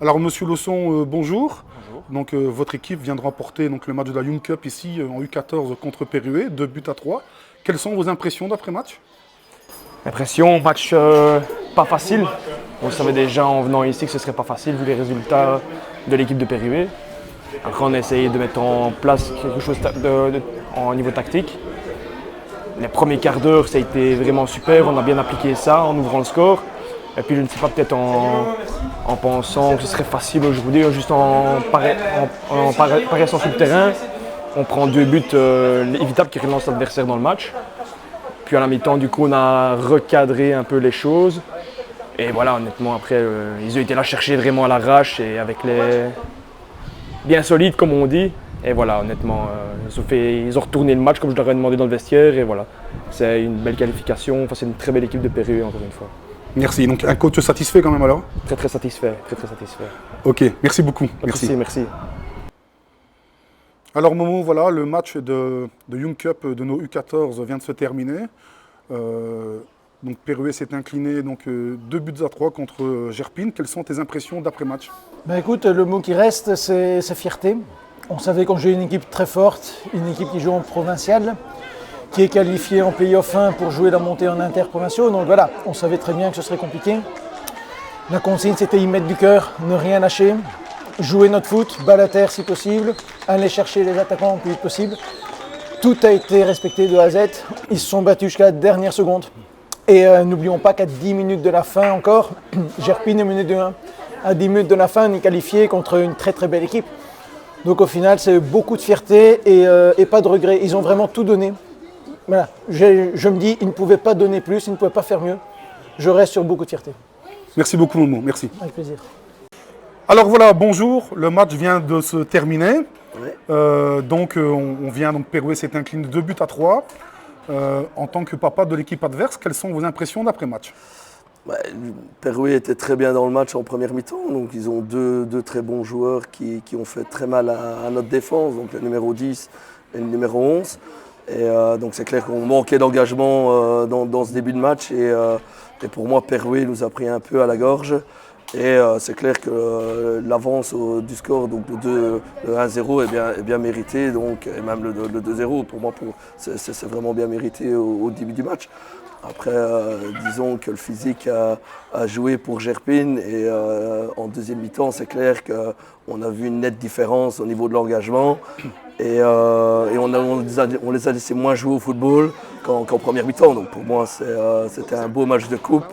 Alors, Monsieur Lausson, bonjour. Bonjour. Donc, votre équipe vient de remporter donc, le match de la Young Cup ici en U14 contre Pérué, 2 buts à 3. Quelles sont vos impressions d'après-match? Impression, match pas facile. On savait déjà en venant ici que ce serait pas facile vu les résultats de l'équipe de Pérué. Après, on a essayé de mettre en place quelque chose en niveau tactique. Les premiers quarts d'heure, ça a été vraiment super. On a bien appliqué ça en ouvrant le score. Et puis, je ne sais pas, peut-être en pensant que ce serait facile aujourd'hui, juste en paraissant sur le terrain, on prend 2 buts évitables qui relancent l'adversaire dans le match. Puis à la mi-temps, du coup, on a recadré un peu les choses. Et voilà, honnêtement, après, ils ont été là chercher vraiment à l'arrache et avec les bien solides, comme on dit. Et voilà, honnêtement, ils ont retourné le match comme je leur ai demandé dans le vestiaire. Et voilà, c'est une belle qualification. Enfin, c'est une très belle équipe de Pérué, encore une fois. Merci. Donc, un coach satisfait quand même alors? Très, très satisfait. Très, très satisfait. Ok, merci beaucoup. Merci. Merci. Alors, Momo, voilà, le match de Young Cup de nos U14 vient de se terminer. Donc, Pérué s'est incliné donc, 2 buts à 3 contre Gerpine. Quelles sont tes impressions d'après-match? Écoute, le mot qui reste, c'est fierté. On savait qu'on jouait une équipe très forte, une équipe qui joue en provincial, qui est qualifiée en play-off 1 pour jouer la montée en interprovinciaux. Donc voilà, on savait très bien que ce serait compliqué. La consigne, c'était y mettre du cœur, ne rien lâcher, jouer notre foot, balle à terre si possible, aller chercher les attaquants le plus vite possible. Tout a été respecté de A à Z. Ils se sont battus jusqu'à la dernière seconde. Et n'oublions pas qu'à 10 minutes de la fin encore, Gerpine est mené de 1. À 10 minutes de la fin, on est qualifié contre une très très belle équipe. Donc au final, c'est beaucoup de fierté et pas de regret. Ils ont vraiment tout donné. Voilà. Je me dis, ils ne pouvaient pas donner plus, ils ne pouvaient pas faire mieux. Je reste sur beaucoup de fierté. Merci beaucoup, Momo. Merci. Avec plaisir. Alors voilà, bonjour. Le match vient de se terminer. Ouais. Pérué s'est incliné 2 buts à 3. En tant que papa de l'équipe adverse, quelles sont vos impressions d'après-match? Pérué était très bien dans le match en première mi-temps. Donc ils ont deux très bons joueurs qui ont fait très mal à notre défense, donc le numéro 10 et le numéro 11. Et donc c'est clair qu'on manquait d'engagement dans ce début de match. Et pour moi, Pérué nous a pris un peu à la gorge. Et c'est clair que l'avance du score, donc le 1-0 est bien mérité, donc, et même le 2-0, pour moi, c'est vraiment bien mérité au début du match. Après, disons que le physique a joué pour Gerpine et en deuxième mi-temps, c'est clair qu'on a vu une nette différence au niveau de l'engagement et on les a laissés moins jouer au football qu'en première mi-temps. Donc pour moi, c'était un beau match de coupe.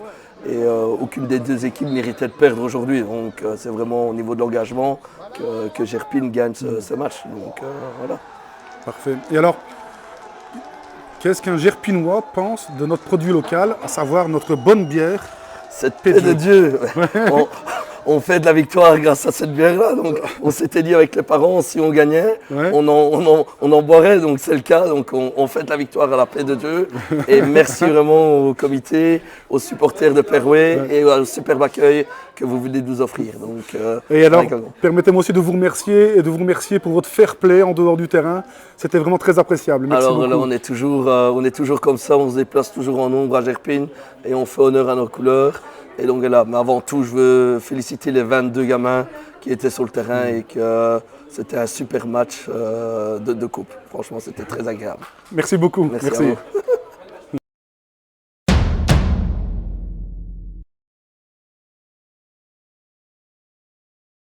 Et aucune des deux équipes méritait de perdre aujourd'hui. Donc c'est vraiment au niveau de l'engagement que Gerpine gagne ce match. Donc voilà. Parfait. Et alors, qu'est-ce qu'un Gerpinois pense de notre produit local, à savoir notre bonne bière? Cette paix de Dieu. On fait de la victoire grâce à cette bière-là. Donc, on s'était dit avec les parents, si on gagnait, on en boirait. Donc, c'est le cas. Donc, on fait de la victoire à la paix de Dieu. Et merci vraiment au comité, aux supporters de Pérué et au superbe accueil que vous venez de nous offrir. Donc, et alors, permettez-moi aussi de vous remercier et de vous remercier pour votre fair play en dehors du terrain. C'était vraiment très appréciable. Merci beaucoup. Là, on est toujours comme ça. On se déplace toujours en nombre à Gerpine et on fait honneur à nos couleurs. Et donc là, mais avant tout, je veux féliciter les 22 gamins qui étaient sur le terrain et que c'était un super match de coupe. Franchement, c'était très agréable. Merci beaucoup. Merci. À vous.